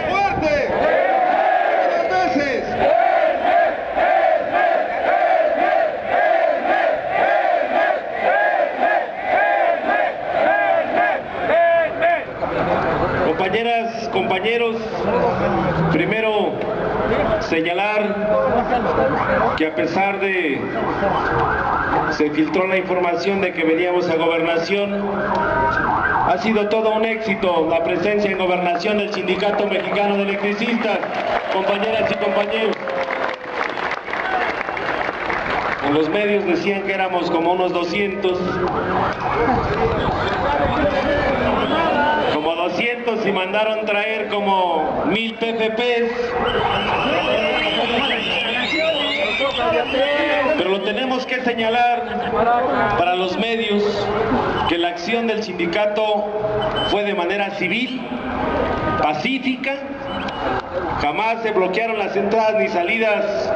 ¡Fuerte! ¡Dos veces! Compañeras, compañeros, primero señalar que a pesar de se filtró la información de que veníamos a Gobernación, ha sido todo un éxito la presencia en Gobernación del Sindicato Mexicano de Electricistas, compañeras y compañeros. En los medios decían que éramos como unos 200. Como 200 y mandaron traer como 1000 PFPs. Pero lo tenemos que señalar para los medios que la acción del sindicato fue de manera civil, pacífica, jamás se bloquearon las entradas ni salidas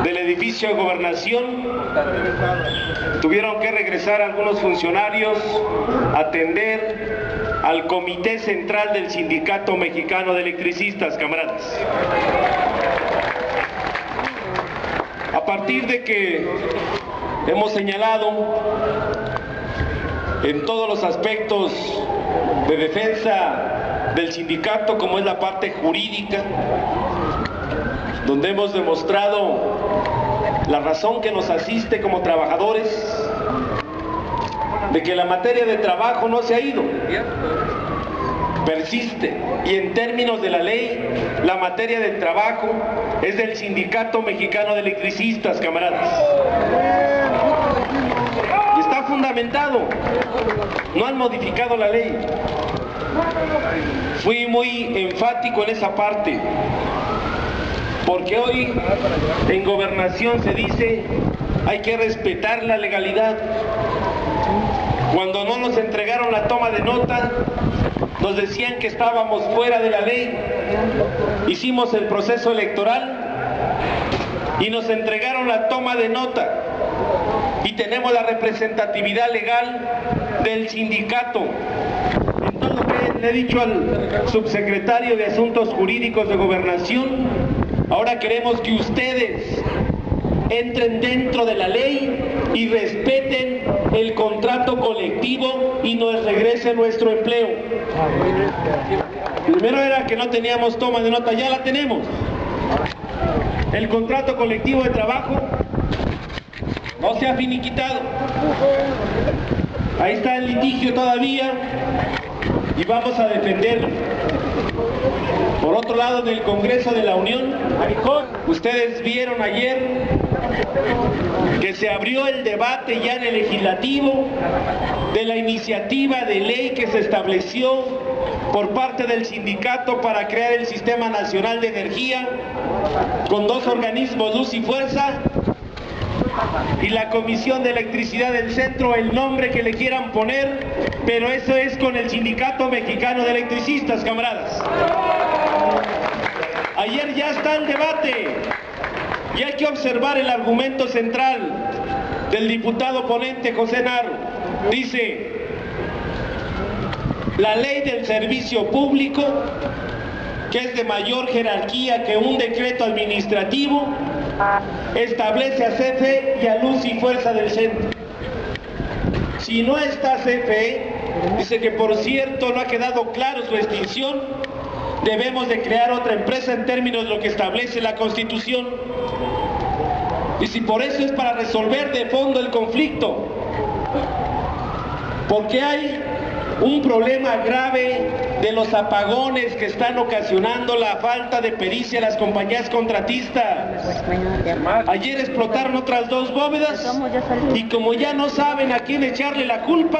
del edificio de Gobernación. Tuvieron que regresar algunos funcionarios a atender al Comité Central del Sindicato Mexicano de Electricistas, camaradas. A partir de que hemos señalado en todos los aspectos de defensa del sindicato, como es la parte jurídica, donde hemos demostrado la razón que nos asiste como trabajadores, de que la materia de trabajo no se ha ido, persiste, y en términos de la ley, la materia del trabajo es del Sindicato Mexicano de Electricistas, camaradas. Y está fundamentado, no han modificado la ley. Fui muy enfático en esa parte, porque hoy en Gobernación se dice hay que respetar la legalidad. Cuando no nos entregaron la toma de nota, nos decían que estábamos fuera de la ley. Hicimos el proceso electoral y nos entregaron la toma de nota y tenemos la representatividad legal del sindicato. Entonces, lo que le he dicho al subsecretario de Asuntos Jurídicos de Gobernación, ahora queremos que ustedes entren dentro de la ley y respeten el contrato colectivo y nos regresen nuestro empleo. Primero era que no teníamos toma de nota, ya la tenemos. El contrato colectivo de trabajo no se ha finiquitado. Ahí está el litigio todavía y vamos a defenderlo. Por otro lado, en el Congreso de la Unión, ustedes vieron ayer que se abrió el debate ya en el legislativo de la iniciativa de ley que se estableció por parte del sindicato para crear el Sistema Nacional de Energía con dos organismos, Luz y Fuerza, y la Comisión de Electricidad del Centro, el nombre que le quieran poner, pero eso es con el Sindicato Mexicano de Electricistas, camaradas. Ayer ya está el debate y hay que observar el argumento central del diputado ponente José Narro. Dice: la ley del servicio público, que es de mayor jerarquía que un decreto administrativo, establece a CFE y a Luz y Fuerza del Centro. Si no está CFE, dice que por cierto no ha quedado claro su extinción, debemos de crear otra empresa en términos de lo que establece la Constitución. Y si por eso es para resolver de fondo el conflicto, porque hay un problema grave de los apagones que están ocasionando la falta de pericia a las compañías contratistas. Ayer explotaron otras 2 bóvedas y como ya no saben a quién echarle la culpa,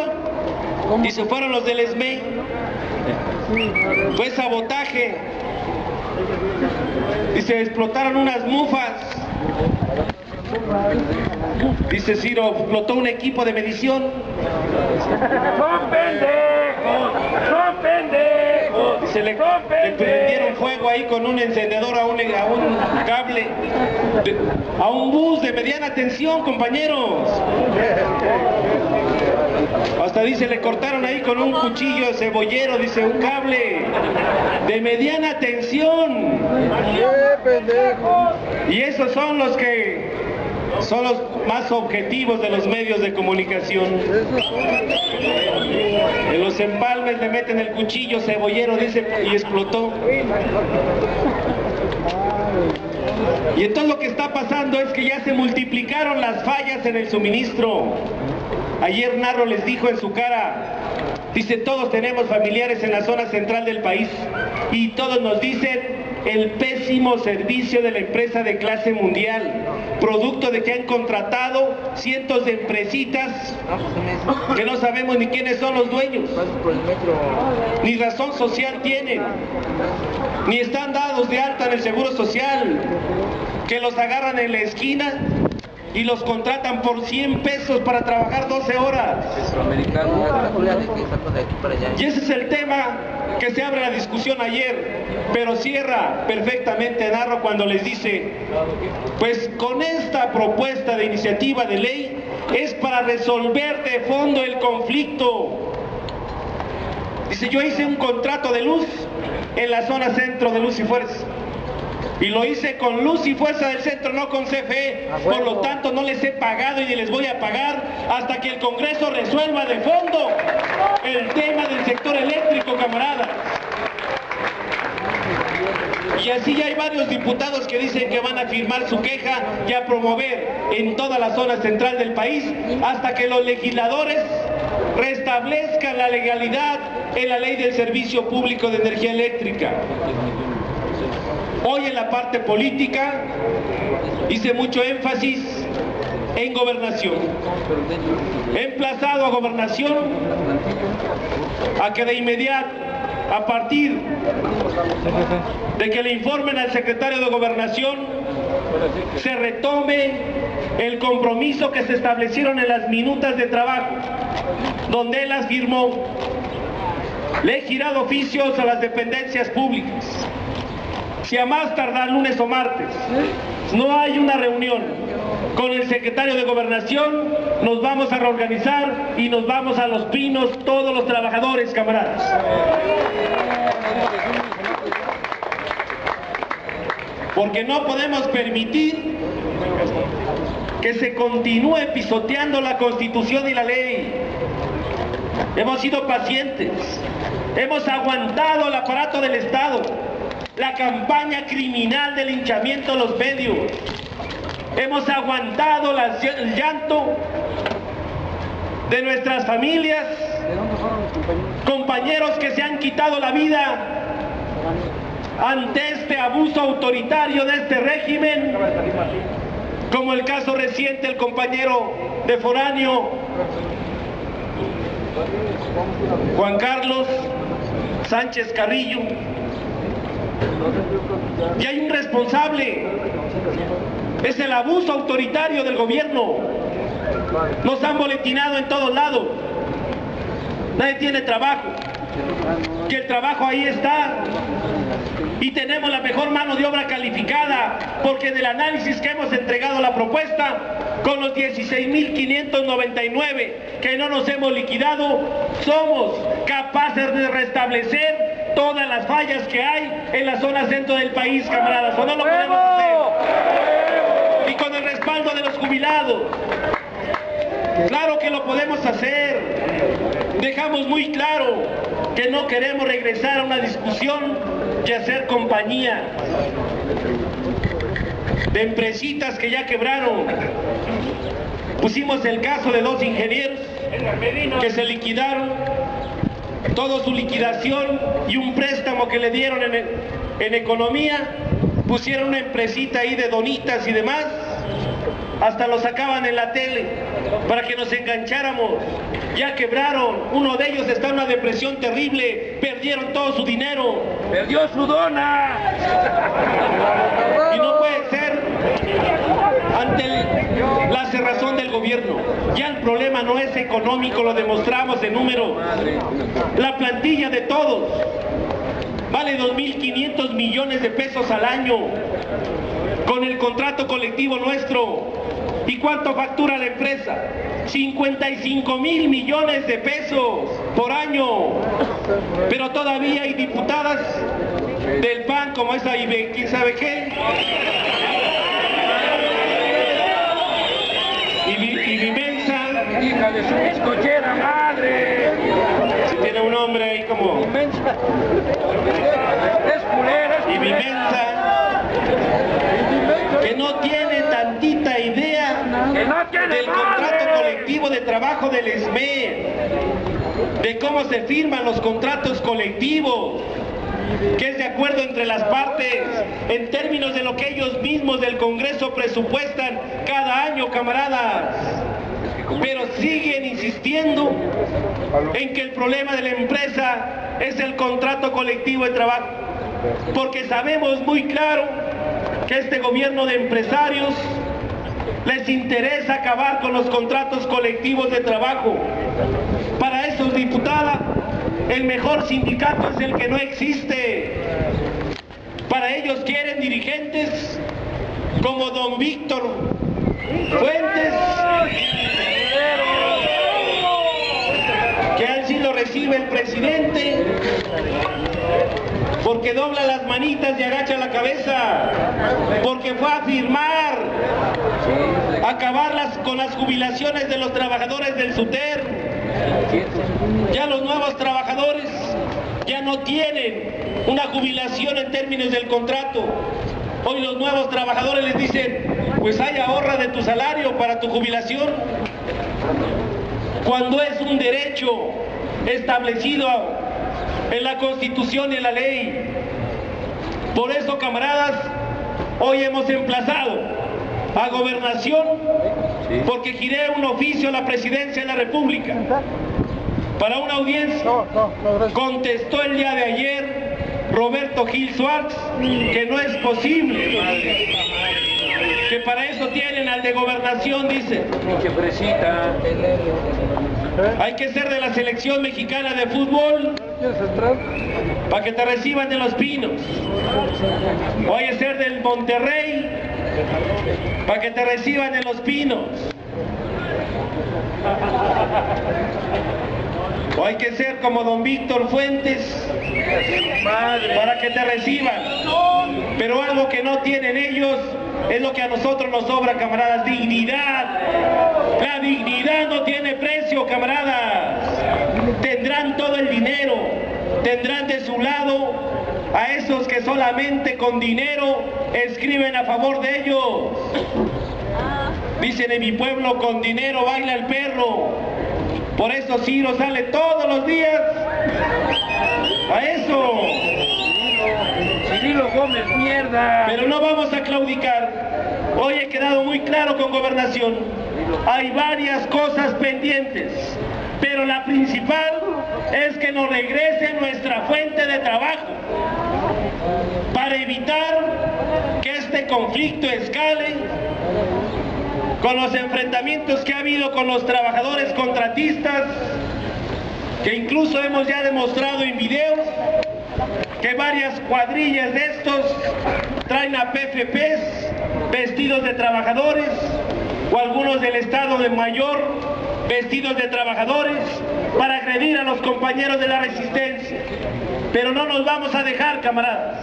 y se fueron los del SME. Fue sabotaje y se explotaron unas mufas. Dice Ciro, explotó un equipo de medición. ¡Son pendejos! ¡Son pendejos! Dice, le prendieron fuego ahí con un encendedor a un cable, a un bus de mediana tensión, compañeros. Hasta dice, le cortaron ahí con un cuchillo de cebollero, dice, un cable de mediana tensión. Y esos son los que son los más objetivos de los medios de comunicación. En los empalmes le meten el cuchillo cebollero, dice, y explotó. Y entonces lo que está pasando es que ya se multiplicaron las fallas en el suministro. Ayer Narro les dijo en su cara, dice, todos tenemos familiares en la zona central del país y todos nos dicen el pésimo servicio de la empresa de clase mundial, producto de que han contratado cientos de empresitas que no sabemos ni quiénes son los dueños, ni razón social tienen, ni están dados de alta en el seguro social, que los agarran en la esquina y los contratan por 100 pesos para trabajar 12 horas. Y ese es el tema que se abre la discusión ayer, pero cierra perfectamente Narro cuando les dice, pues con esta propuesta de iniciativa de ley es para resolver de fondo el conflicto. Dice, yo hice un contrato de luz en la zona centro de Luz y Fuerza. Y lo hice con Luz y Fuerza del Centro, no con CFE. Por lo tanto, no les he pagado y ni les voy a pagar hasta que el Congreso resuelva de fondo el tema del sector eléctrico, camaradas. Y así ya hay varios diputados que dicen que van a firmar su queja y a promover en toda la zona central del país hasta que los legisladores restablezcan la legalidad en la Ley del Servicio Público de Energía Eléctrica. Hoy en la parte política hice mucho énfasis en gobernación. He emplazado a gobernación a que de inmediato, a partir de que le informen al secretario de Gobernación, se retome el compromiso que se establecieron en las minutas de trabajo, donde él las firmó. Le he girado oficios a las dependencias públicas. Si a más tardar lunes o martes no hay una reunión con el secretario de Gobernación, nos vamos a reorganizar y nos vamos a Los Pinos todos los trabajadores, camaradas. Porque no podemos permitir que se continúe pisoteando la Constitución y la ley. Hemos sido pacientes, hemos aguantado el aparato del Estado, la campaña criminal del linchamiento de los medios. Hemos aguantado el llanto de nuestras familias, compañeros que se han quitado la vida ante este abuso autoritario de este régimen, como el caso reciente del compañero de Foráneo, Juan Carlos Sánchez Carrillo. Y hay un responsable, es el abuso autoritario del gobierno. Nos han boletinado en todos lados, nadie tiene trabajo, que el trabajo ahí está, y tenemos la mejor mano de obra calificada, porque del análisis que hemos entregado la propuesta, con los 16.599 que no nos hemos liquidado, somos capaces de restablecer todas las fallas que hay en la zona centro del país, camaradas. ¿O no lo podemos hacer? Y con el respaldo de los jubilados. Claro que lo podemos hacer. Dejamos muy claro que no queremos regresar a una discusión y hacer compañía de empresitas que ya quebraron. Pusimos el caso de 2 ingenieros que se liquidaron, toda su liquidación y un préstamo que le dieron en economía. Pusieron una empresita ahí de donitas y demás, hasta lo sacaban en la tele para que nos engancháramos. Ya quebraron, uno de ellos está en una depresión terrible, perdieron todo su dinero, ¡Perdió su dona! y no puede ser ante la cerrazón del gobierno. Ya el problema no es económico, lo demostramos en número. La plantilla de todos vale 2.500 millones de pesos al año con el contrato colectivo nuestro. ¿Y cuánto factura la empresa? 55,000 millones de pesos por año. Pero todavía hay diputadas del PAN como esa y quién sabe qué. Y Vimensa, Hija de su bizcochera madre. si tiene un nombre ahí como... Es culera, Y Vimensa, que no tiene tantita idea que no tiene del contrato colectivo de trabajo del SME, de cómo se firman los contratos colectivos, que es de acuerdo entre las partes, en términos de lo que ellos mismos del Congreso presupuestan cada año, camaradas. Pero siguen insistiendo en que el problema de la empresa es el contrato colectivo de trabajo, porque sabemos muy claro que este gobierno de empresarios les interesa acabar con los contratos colectivos de trabajo. Para esos, diputada, el mejor sindicato es el que no existe. Para ellos quieren dirigentes como don Víctor Fuentes, que así lo recibe el presidente, porque dobla las manitas y agacha la cabeza, porque fue a firmar acabar con las jubilaciones de los trabajadores del SUTER. Ya los nuevos trabajadores ya no tienen una jubilación en términos del contrato. Hoy los nuevos trabajadores les dicen, pues hay ahorra de tu salario para tu jubilación, cuando es un derecho establecido en la Constitución y en la ley. Por eso, camaradas, hoy hemos emplazado a Gobernación, porque giré un oficio a la Presidencia de la República para una audiencia. Contestó el día de ayer Roberto Gil Suárez que no es posible, que para eso tienen al de Gobernación, dice. pinche fresita. Hay que ser de la selección mexicana de fútbol para que te reciban de Los Pinos. O hay que ser del Monterrey para que te reciban de Los Pinos. O hay que ser como don Víctor Fuentes para que te reciban. Pero algo que no tienen ellos es lo que a nosotros nos sobra, camaradas: dignidad. La dignidad no tiene precio, camaradas. Tendrán todo el dinero, tendrán de su lado a esos que solamente con dinero escriben a favor de ellos. Dicen en mi pueblo, con dinero baila el perro. Por eso Ciro sale todos los días a eso. Cirilo Gómez, mierda. Pero no vamos a claudicar. Hoy he quedado muy claro con Gobernación. Hay varias cosas pendientes, pero la principal es que nos regrese nuestra fuente de trabajo para evitar que este conflicto escale con los enfrentamientos que ha habido con los trabajadores contratistas, que incluso hemos ya demostrado en videos que varias cuadrillas de estos traen a PFPs vestidos de trabajadores, o algunos del Estado de Mayor vestidos de trabajadores, para agredir a los compañeros de la resistencia. Pero no nos vamos a dejar, camaradas.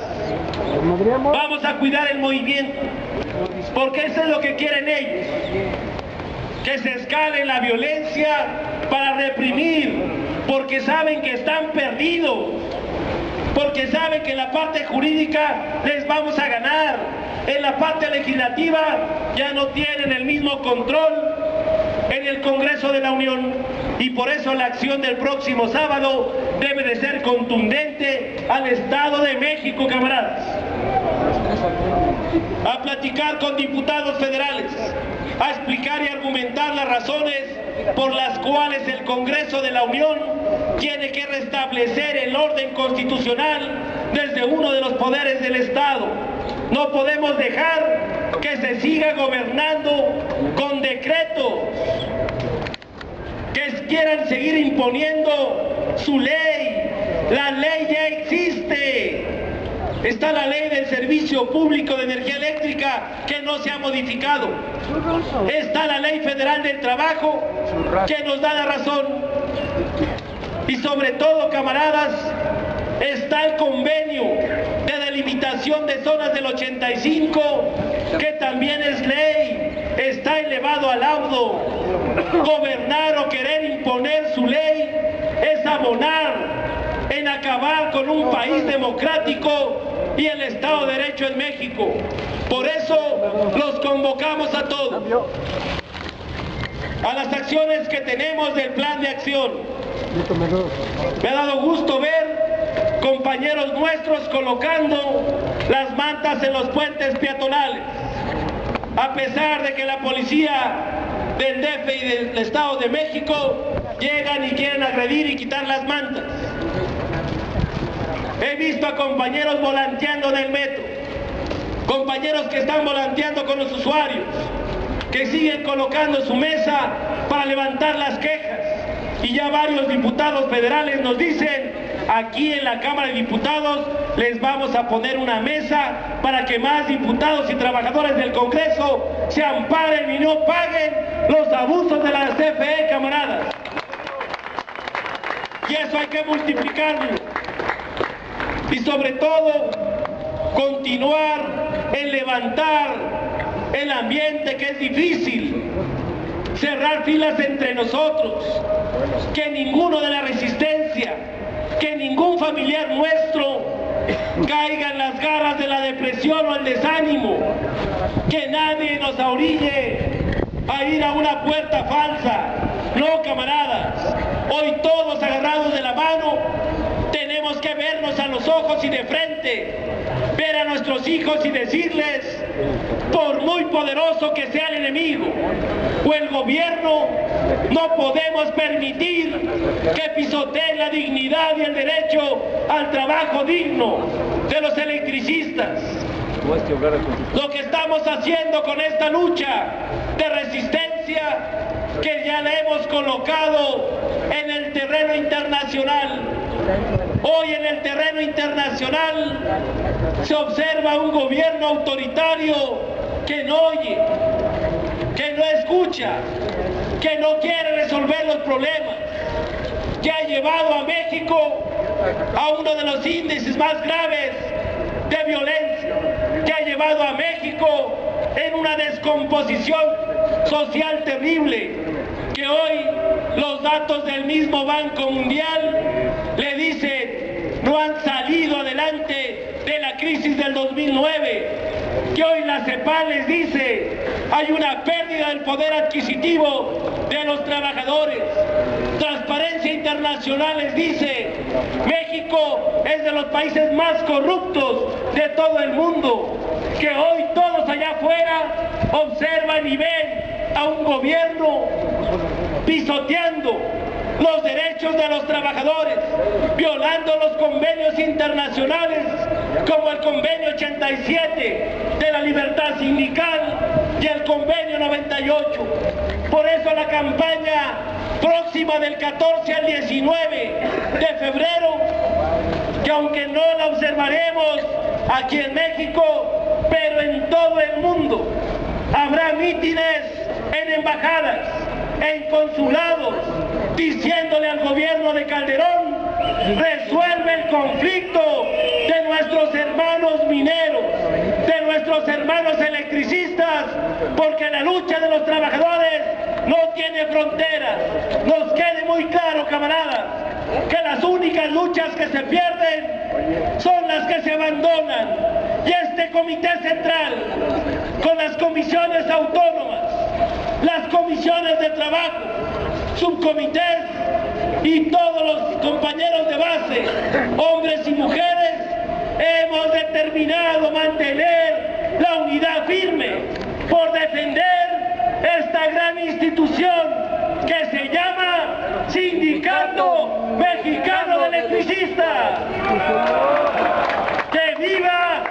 Vamos a cuidar el movimiento, porque eso es lo que quieren ellos, que se escale la violencia para reprimir, porque saben que están perdidos, porque saben que en la parte jurídica les vamos a ganar, en la parte legislativa ya no tienen el mismo control en el Congreso de la Unión, y por eso la acción del próximo sábado debe de ser contundente al Estado de México, camaradas. A platicar con diputados federales, a explicar y argumentar las razones por las cuales el Congreso de la Unión tiene que restablecer el orden constitucional desde uno de los poderes del Estado. No podemos dejar que se siga gobernando con decretos, que quieran seguir imponiendo su ley. La ley ya existe. Está la ley del servicio público de energía eléctrica que no se ha modificado. Está la ley federal del trabajo que nos da la razón. Y sobre todo, camaradas, está el convenio de delimitación de zonas del 85, que también es ley, está elevado al laudo. Gobernar o querer imponer su ley es abonar en acabar con un país democrático y el Estado de Derecho en México. Por eso los convocamos a todos a las acciones que tenemos del plan de acción. Me ha dado gusto ver compañeros nuestros colocando las mantas en los puentes peatonales, a pesar de que la policía del DF y del Estado de México llegan y quieren agredir y quitar las mantas. He visto a compañeros volanteando en el metro, compañeros que están volanteando con los usuarios, que siguen colocando su mesa para levantar las quejas. Y ya varios diputados federales nos dicen: aquí en la Cámara de Diputados les vamos a poner una mesa para que más diputados y trabajadores del Congreso se amparen y no paguen los abusos de la CFE, camaradas. Y eso hay que multiplicarlo. Y sobre todo, continuar en levantar el ambiente, que es difícil, cerrar filas entre nosotros, que ninguno de la resistencia, que ningún familiar nuestro caiga en las garras de la depresión o el desánimo, que nadie nos orille a ir a una puerta falsa. No, camaradas, hoy todos agarrados de la mano tenemos que vernos a los ojos y de frente, ver a nuestros hijos y decirles: por muy poderoso que sea el enemigo o el gobierno, no podemos permitir que pisoteen la dignidad y el derecho al trabajo digno de los electricistas. Lo que estamos haciendo con esta lucha de resistencia, que ya la hemos colocado en el terreno internacional. Hoy en el terreno internacional se observa un gobierno autoritario que no oye, que no escucha, que no quiere resolver los problemas, que ha llevado a México a uno de los índices más graves de violencia, que ha llevado a México en una descomposición social terrible, que hoy los datos del mismo Banco Mundial le dicen no han salido adelante de la crisis del 2009, que hoy la CEPAL les dice hay una pérdida del poder adquisitivo de los trabajadores. Transparencia Internacional les dice México es de los países más corruptos de todo el mundo, que hoy todos allá afuera observan y ven a un gobierno pisoteando los derechos de los trabajadores, violando los convenios internacionales como el convenio 87 de la libertad sindical y el convenio 98. Por eso la campaña próxima del 14 al 19 de febrero, que aunque no la observaremos aquí en México, pero en todo el mundo, habrá mítines en embajadas, en consulados, diciéndole al gobierno de Calderón: resuelve el conflicto de nuestros hermanos mineros, de nuestros hermanos electricistas, porque la lucha de los trabajadores no tiene fronteras. Nos quede muy claro, camaradas, que las únicas luchas que se pierden son las que se abandonan. Y este comité central, con las comisiones autónomas, las comisiones de trabajo, subcomités y todos los compañeros de base, hombres y mujeres, hemos determinado mantener la unidad firme por defender esta gran institución que se llama Sindicato Mexicano de Electricistas. ¡Que viva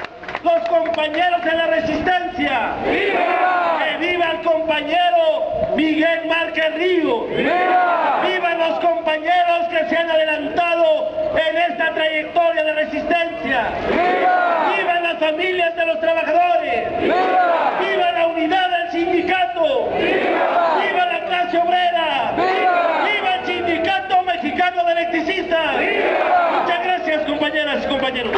los compañeros de la resistencia! ¡Viva! ¡Que viva el compañero Miguel Márquez Ríos! ¡Viva! ¡Vivan los compañeros que se han adelantado en esta trayectoria de resistencia! ¡Viva! familias de los trabajadores! ¡Viva! ¡Viva la unidad del sindicato! ¡Viva! ¡Viva la clase obrera! ¡Viva! ¡Viva el Sindicato Mexicano de Electricistas! ¡Viva! Muchas gracias, compañeras y compañeros.